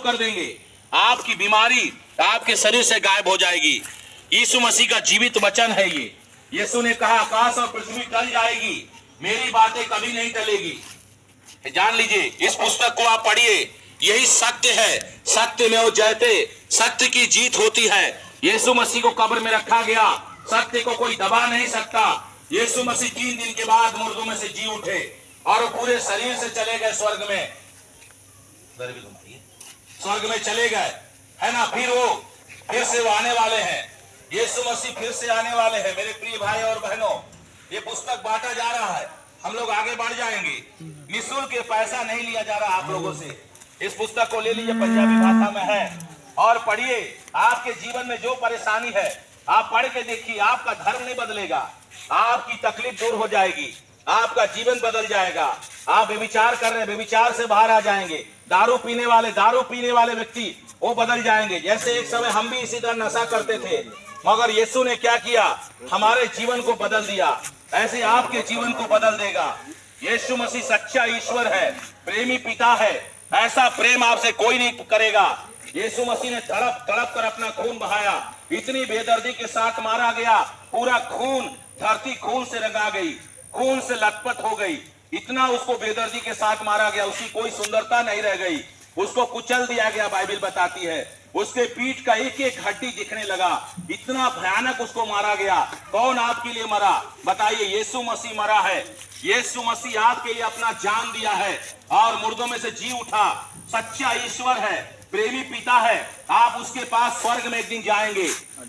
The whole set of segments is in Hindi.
कर देंगे, आपकी बीमारी आपके शरीर से गायब हो जाएगी। यीशु मसीह का जीवित वचन है ये। यीशु ने कहा आकाश और पृथ्वी टल जाएगी, मेरी बातें कभी नहीं टलेगी। जान लीजिए, इस पुस्तक को आप पढ़िए, यही सत्य है। सत्य में वो जयते, सत्य की जीत होती है। यीशु मसीह को कब्र में रखा गया, सत्य को कोई दबा नहीं सकता। यीशु मसीह 3 दिन के बाद मुर्दों में से जी उठे और पूरे शरीर से चले गए स्वर्ग में। स्वर्ग में चले गए, है ना। फिर से वो आने वाले हैं। यीशु मसीह फिर से आने वाले हैं। मेरे प्रिय भाई और बहनों, ये पुस्तक बांटा जा रहा है, हम लोग आगे बढ़ जाएंगे। निःशुल्क पैसा नहीं लिया जा रहा आप लोगों से। इस पुस्तक को ले लीजिए, पंजाबी भाषा में है, और पढ़िए। आपके जीवन में जो परेशानी है आप पढ़ के देखिए, आपका धर्म नहीं बदलेगा, आपकी तकलीफ दूर हो जाएगी, आपका जीवन बदल जाएगा। आप व्यभिचार कर रहे हैं, व्यभिचार से बाहर आ जाएंगे। दारू पीने वाले व्यक्ति वो बदल जाएंगे। जैसे एक समय हम भी इसी तरह नशा करते थे, मगर यीशु ने क्या किया, हमारे जीवन को बदल दिया। ऐसे आपके जीवन को बदल देगा। यीशु मसीह सच्चा ईश्वर है, प्रेमी पिता है। ऐसा प्रेम आपसे कोई नहीं करेगा। यीशु मसीह ने तड़प तड़प कर अपना खून बहाया, इतनी बेदर्दी के साथ मारा गया, पूरा खून, धरती खून से रंगा गई, खून से लथपथ हो गई। इतना उसको बेदर्दी के साथ मारा गया, उसकी कोई सुंदरता नहीं रह गई, उसको कुचल दिया गया। बाइबल बताती है उसके पीठ का एक एक हड्डी दिखने लगा, इतना भयानक उसको मारा गया। कौन आपके लिए मरा, बताइए? यीशु मसीह मरा है। यीशु मसीह आपके लिए अपना जान दिया है और मुर्दों में से जी उठा। सच्चा ईश्वर है, प्रेमी पिता है। आप उसके पास स्वर्ग में एक दिन जाएंगे।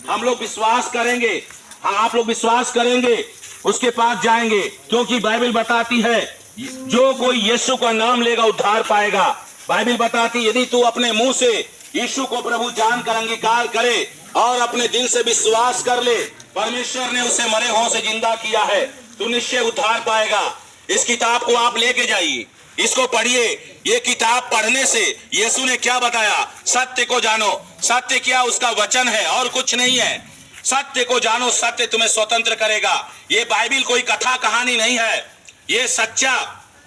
हम लोग विश्वास करेंगे, हाँ, आप लोग विश्वास करेंगे, उसके पास जाएंगे, क्योंकि बाइबल बताती है जो कोई यीशु का नाम लेगा उद्धार पाएगा। बाइबल बताती, यदि तू अपने मुंह से यीशु को प्रभु जानकर अंगीकार करे और अपने दिल से विश्वास कर ले, परमेश्वर ने उसे मरे हों से जिंदा किया है, तू निश्चय उद्धार पाएगा। इस किताब को आप लेके जाइए, इसको पढ़िए। ये किताब पढ़ने से यीशु ने क्या बताया, सत्य को जानो। सत्य क्या, उसका वचन है और कुछ नहीं है। सत्य को जानो, सत्य तुम्हें स्वतंत्र करेगा। ये बाइबल कोई कथा कहानी नहीं है, ये सच्चा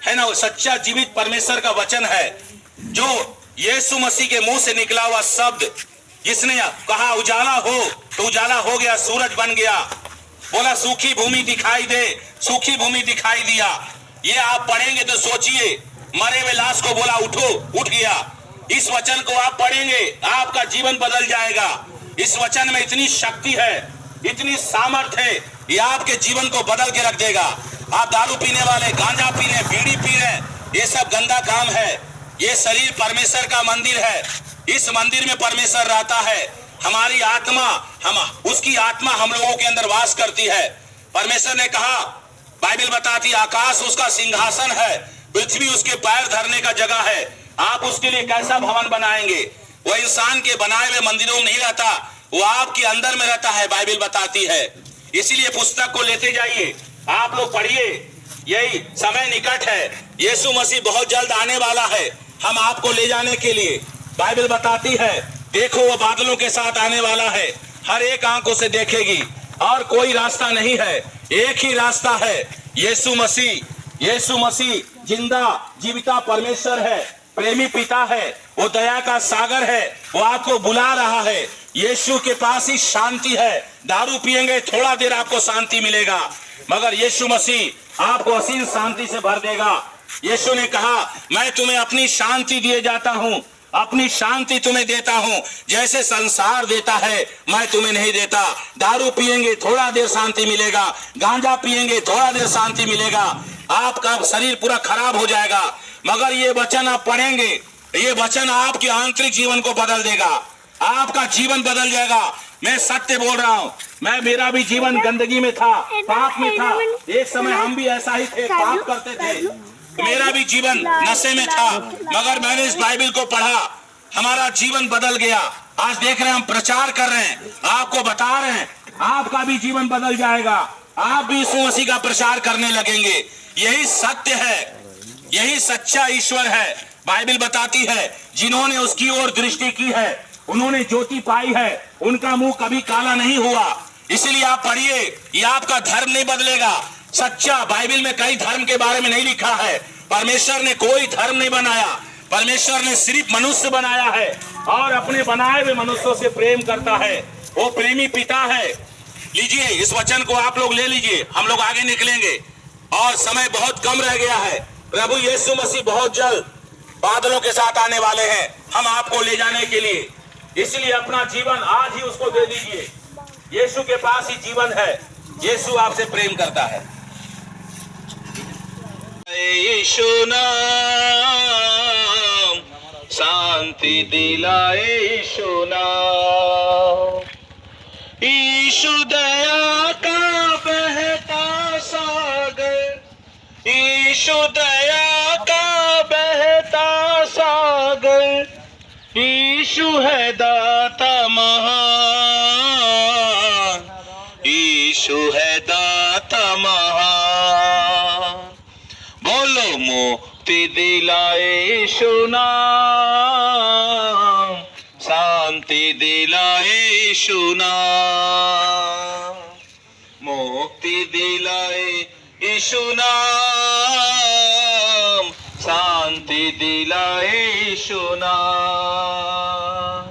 है ना, सच्चा जीवित परमेश्वर का वचन है, जो यीशु मसीह के मुंह से निकला हुआ शब्द। जिसने कहा उजाला हो तो उजाला हो गया, सूरज बन गया। बोला सूखी भूमि दिखाई दे, सूखी भूमि दिखाई दिया। ये आप पढ़ेंगे तो सोचिए, मरे हुए लाश को बोला उठो, उठ गया। इस वचन को आप पढ़ेंगे, आपका जीवन बदल जाएगा। इस वचन में इतनी शक्ति है, इतनी सामर्थ्य है, ये आपके जीवन को बदल के रख देगा। आप दारू पीने वाले, गांजा पी रहे, बीड़ी पी रहे, ये सब गंदा काम है। ये शरीर परमेश्वर का मंदिर है, इस मंदिर में परमेश्वर रहता है। हमारी आत्मा, उसकी आत्मा हम लोगों के अंदर वास करती है। परमेश्वर ने कहा, बाइबल बताती, आकाश उसका सिंहासन है, पृथ्वी उसके पैर धरने का जगह है। आप उसके लिए कैसा भवन बनाएंगे? वो इंसान के बनाए हुए मंदिरों में नहीं रहता, वो आपके अंदर में रहता है, बाइबल बताती है। इसीलिए पुस्तक को लेते जाइए, आप लोग पढ़िए। यही समय निकट है, यीशु मसीह बहुत जल्द आने वाला है हम आपको ले जाने के लिए। बाइबल बताती है, देखो वो बादलों के साथ आने वाला है, हर एक आंखों से देखेगी और कोई रास्ता नहीं है, एक ही रास्ता है, यीशु मसीह। यीशु मसीह जिंदा जीविता परमेश्वर है, प्रेमी पिता है, वो दया का सागर है, वो आपको बुला रहा है। यीशु के पास ही शांति है। दारू पिएंगे थोड़ा देर आपको शांति मिलेगा, मगर यीशु मसीह आपको असीम शांति से भर देगा। यीशु ने कहा, मैं तुम्हें अपनी शांति दिए जाता हूँ, अपनी शांति तुम्हें देता हूँ, जैसे संसार देता है मैं तुम्हें नहीं देता। दारू पिएंगे थोड़ा देर शांति मिलेगा, गांजा पिएंगे थोड़ा देर शांति मिलेगा, आपका शरीर पूरा खराब हो जाएगा। मगर ये वचन आप पढ़ेंगे, ये वचन आपके आंतरिक जीवन को बदल देगा, आपका जीवन बदल जाएगा। मैं सत्य बोल रहा हूँ, मेरा भी जीवन गंदगी में था, पाप में था। एक समय हम भी ऐसा ही थे, पाप करते थे, मेरा भी जीवन नशे में था, मगर मैंने इस बाइबल को पढ़ा, हमारा जीवन बदल गया। आज देख रहे हैं, हम प्रचार कर रहे हैं, आपको बता रहे हैं, आपका भी जीवन बदल जाएगा, आप भी यीशु मसीह का प्रचार करने लगेंगे। यही सत्य है, यही सच्चा ईश्वर है। बाइबल बताती है, जिन्होंने उसकी ओर दृष्टि की है उन्होंने ज्योति पाई है, उनका मुंह कभी काला नहीं हुआ। इसलिए आप पढ़िए, ये आपका धर्म नहीं बदलेगा। सच्चा बाइबल में कई धर्म के बारे में नहीं लिखा है, परमेश्वर ने कोई धर्म नहीं बनाया, परमेश्वर ने सिर्फ मनुष्य बनाया है और अपने बनाए हुए मनुष्यों से प्रेम करता है। वो प्रेमी पिता है। लीजिए, इस वचन को आप लोग ले लीजिए, हम लोग आगे निकलेंगे और समय बहुत कम रह गया है। प्रभु यीशु मसीह बहुत जल्द बादलों के साथ आने वाले हैं हम आपको ले जाने के लिए। इसलिए अपना जीवन आज ही उसको दे दीजिए। यीशु के पास ही जीवन है। यीशु आपसे प्रेम करता है। यीशु नाम शांति दिलाए, यीशु नाम। यीशु दया का बहता सागर, यीशु दया का बहता सागर, यीशु है दाता महान, यीशु है दाता महान। बोलो मुक्ति दिलाए यीशु नाम, शांति दिलाए यीशु नाम, मुक्ति दिलाए यीशु नाम, शांति दिलाए यीशु नाम।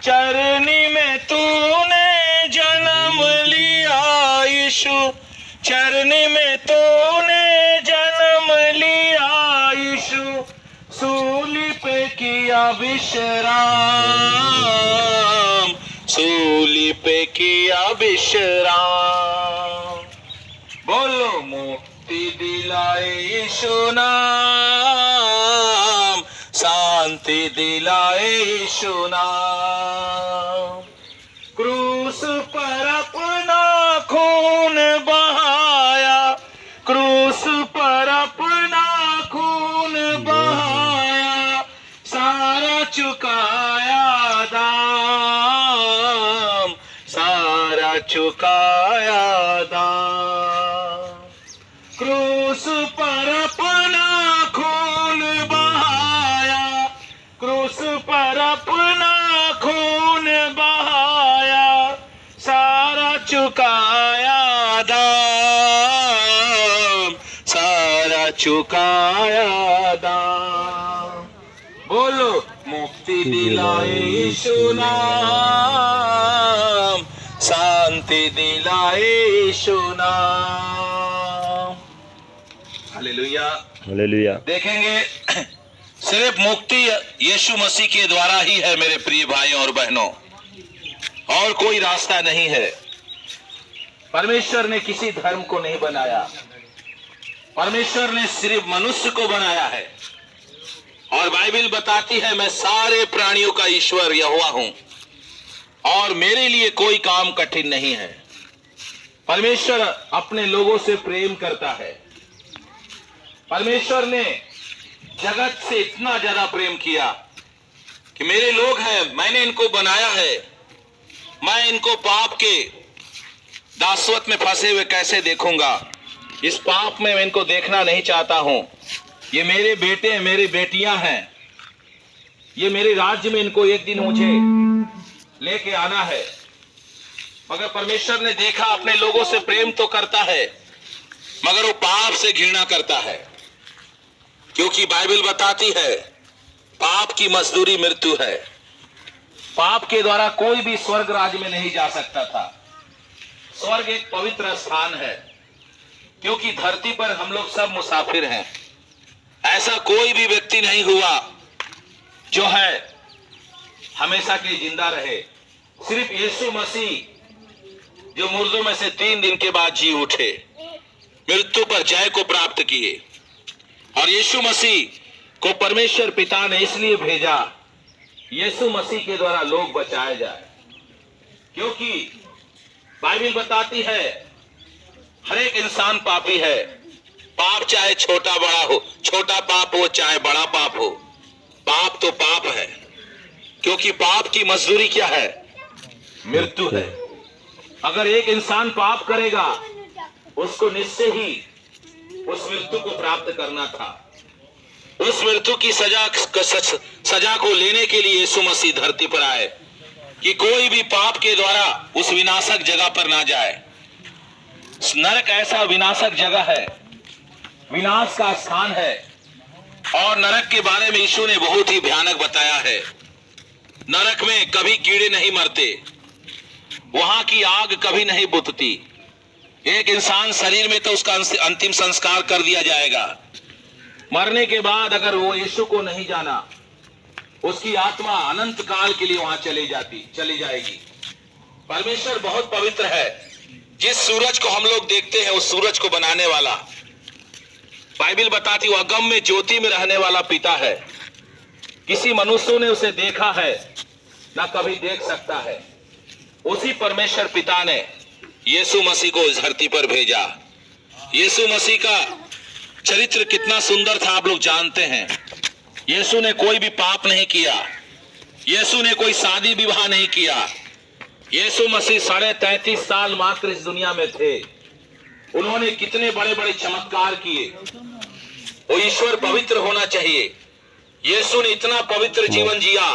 चरनी में तूने जन्म लिया यीशु, चरनी में तूने जन्म लिया यीशु, सूली पे किया विश्राम, सूली पे किया विश्राम। बोलो मुक्ति दिलाए यीशु नाम, शांति दिलाए यीशु नाम। क्रूस पर अपना खून बहाया, क्रूस पर अपना खून बहाया, सारा चुकाया दाम, सारा चुकाया दाम। क्रूस पर अपना खून बहाया, क्रूस पर अपना खून बहाया, सारा चुकाया दाम, सारा चुकाया दाम। बोलो मुक्ति दिलाए यीशु नाम, शांति दिलाए यीशु नाम। Hallelujah, hallelujah. देखेंगे सिर्फ मुक्ति यीशु मसीह के द्वारा ही है मेरे प्रिय भाइयों और बहनों, और कोई रास्ता नहीं है। परमेश्वर ने किसी धर्म को नहीं बनाया, परमेश्वर ने सिर्फ मनुष्य को बनाया है। और बाइबल बताती है मैं सारे प्राणियों का ईश्वर यहोवा हूं और मेरे लिए कोई काम कठिन नहीं है। परमेश्वर अपने लोगों से प्रेम करता है। परमेश्वर ने जगत से इतना ज्यादा प्रेम किया कि मेरे लोग हैं, मैंने इनको बनाया है, मैं इनको पाप के दासवत में फंसे हुए कैसे देखूंगा। इस पाप में मैं इनको देखना नहीं चाहता हूं। ये मेरे बेटे हैं, मेरी बेटियां हैं, ये मेरे राज्य में इनको एक दिन मुझे लेके आना है। मगर परमेश्वर ने देखा अपने लोगों से प्रेम तो करता है, मगर वो पाप से घृणा करता है। क्योंकि बाइबल बताती है पाप की मजदूरी मृत्यु है। पाप के द्वारा कोई भी स्वर्ग राज्य में नहीं जा सकता था। स्वर्ग एक पवित्र स्थान है, क्योंकि धरती पर हम लोग सब मुसाफिर हैं। ऐसा कोई भी व्यक्ति नहीं हुआ जो है हमेशा के लिए जिंदा रहे। सिर्फ यीशु मसीह जो मुर्दों में से 3 दिन के बाद जी उठे, मृत्यु पर जय को प्राप्त किए। और यीशु मसीह को परमेश्वर पिता ने इसलिए भेजा, यीशु मसीह के द्वारा लोग बचाए जाए। क्योंकि बाइबल बताती है हर एक इंसान पापी है। पाप चाहे छोटा बड़ा हो, छोटा पाप हो चाहे बड़ा पाप हो, पाप तो पाप है। क्योंकि पाप की मजदूरी क्या है? मृत्यु है। अगर एक इंसान पाप करेगा, उसको निश्चय ही उस मृत्यु को प्राप्त करना था। उस मृत्यु की सजा को लेने के लिए यीशु मसीह धरती पर आए कि कोई भी पाप के द्वारा उस विनाशक जगह पर ना जाए। नरक ऐसा विनाशक जगह है, विनाश का स्थान है, और नरक के बारे में यीशु ने बहुत ही भयानक बताया है। नरक में कभी कीड़े नहीं मरते, वहां की आग कभी नहीं बुझती। एक इंसान शरीर में तो उसका अंतिम संस्कार कर दिया जाएगा। मरने के बाद अगर वो यीशु को नहीं जाना, उसकी आत्मा अनंत काल के लिए वहां चली जाएगी। परमेश्वर बहुत पवित्र है। जिस सूरज को हम लोग देखते हैं उस सूरज को बनाने वाला, बाइबल बताती है, अगम में ज्योति में रहने वाला पिता है। किसी मनुष्य ने उसे देखा है ना कभी देख सकता है। उसी परमेश्वर पिता ने यीशु मसीह को इस धरती पर भेजा। यीशु मसीह का चरित्र कितना सुंदर था आप लोग जानते हैं। यीशु ने कोई भी पाप नहीं किया, यीशु ने कोई शादी विवाह नहीं किया। यीशु मसीह 33.5 साल मात्र इस दुनिया में थे। उन्होंने कितने बड़े बड़े चमत्कार किए। वो ईश्वर पवित्र होना चाहिए। यीशु ने इतना पवित्र जीवन जिया।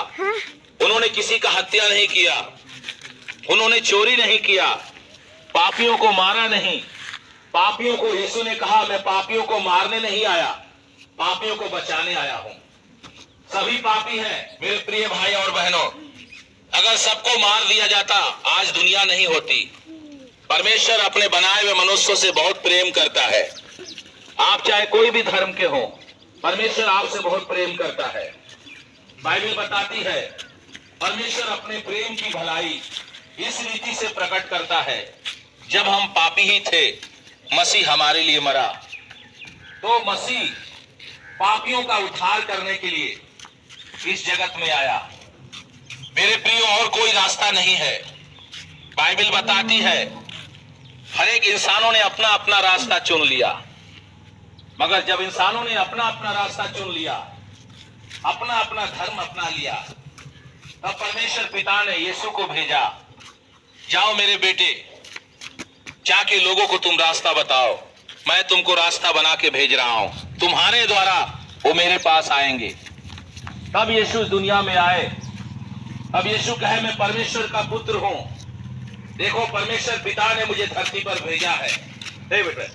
उन्होंने किसी का हत्या नहीं किया, उन्होंने चोरी नहीं किया, पापियों को मारा नहीं। पापियों को यीशु ने कहा, मैं पापियों को मारने नहीं आया, पापियों को बचाने आया हूं। सभी पापी हैं मेरे प्रिय भाई और बहनों। अगर सबको मार दिया जाता आज दुनिया नहीं होती। परमेश्वर अपने बनाए हुए मनुष्यों से बहुत प्रेम करता है। आप चाहे कोई भी धर्म के हो, परमेश्वर आपसे बहुत प्रेम करता है। बाइबल बताती है परमेश्वर अपने प्रेम की भलाई इस रीति से प्रकट करता है, जब हम पापी ही थे मसीह हमारे लिए मरा। तो मसीह पापियों का उद्धार करने के लिए इस जगत में आया। मेरे प्रियो, और कोई रास्ता नहीं है। बाइबल बताती है हर एक इंसानों ने अपना अपना रास्ता चुन लिया, मगर जब इंसानों ने अपना अपना रास्ता चुन लिया, अपना अपना धर्म अपना लिया, तब परमेश्वर पिता ने यीशु को भेजा। जाओ मेरे बेटे, जाके लोगों को तुम रास्ता बताओ, मैं तुमको रास्ता बना के भेज रहा हूं, तुम्हारे द्वारा वो मेरे पास आएंगे। तब यीशु दुनिया में आए। अब यीशु कहे, मैं परमेश्वर का पुत्र हूं। देखो, परमेश्वर पिता ने मुझे धरती पर भेजा है। बेटे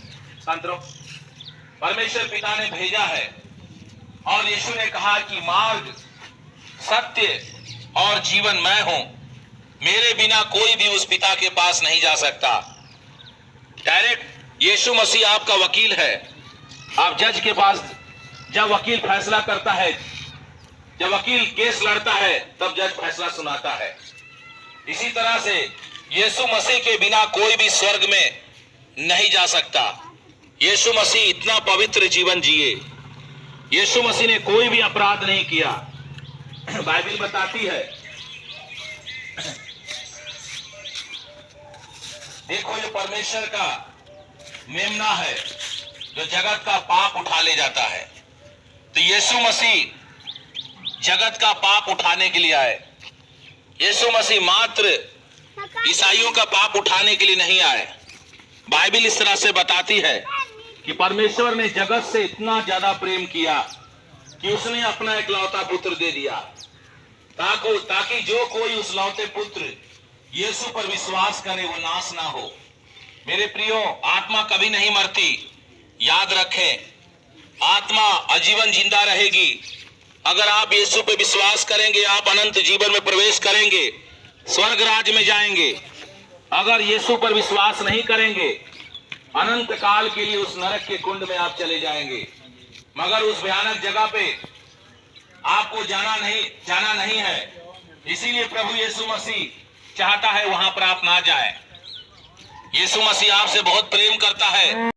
शांत रहो। परमेश्वर पिता ने भेजा है और यीशु ने कहा कि मार्ग, सत्य और जीवन मैं हूं। मेरे बिना कोई भी उस पिता के पास नहीं जा सकता। डायरेक्ट यीशु मसीह आपका वकील है। आप जज के पास, जब वकील फैसला करता है, जब वकील केस लड़ता है, तब जज फैसला सुनाता है। इसी तरह से यीशु मसीह के बिना कोई भी स्वर्ग में नहीं जा सकता। यीशु मसीह इतना पवित्र जीवन जिए। यीशु मसीह ने कोई भी अपराध नहीं किया। बाइबल बताती है, देखो ये परमेश्वर का मेमना है जो जगत का पाप उठा ले जाता है। तो यीशु मसीह जगत का पाप उठाने के लिए आए। यीशु मसीह मात्र ईसाइयों का पाप उठाने के लिए नहीं आए। बाइबल इस तरह से बताती है कि परमेश्वर ने जगत से इतना ज्यादा प्रेम किया कि उसने अपना इकलौता पुत्र दे दिया, ताकि जो कोई उस लौते पुत्र यीशु पर विश्वास करे वो नाश ना हो। मेरे प्रियो, आत्मा कभी नहीं मरती। याद रखें, आत्मा आजीवन जिंदा रहेगी। अगर आप यीशु पे विश्वास करेंगे, आप अनंत जीवन में प्रवेश करेंगे, स्वर्ग राज्य में जाएंगे। अगर यीशु पर विश्वास नहीं करेंगे, अनंत काल के लिए उस नरक के कुंड में आप चले जाएंगे। मगर उस भयानक जगह पे आपको जाना नहीं है। इसीलिए प्रभु यीशु मसीह चाहता है वहां पर आप ना जाएं। यीशु मसीह आपसे बहुत प्रेम करता है।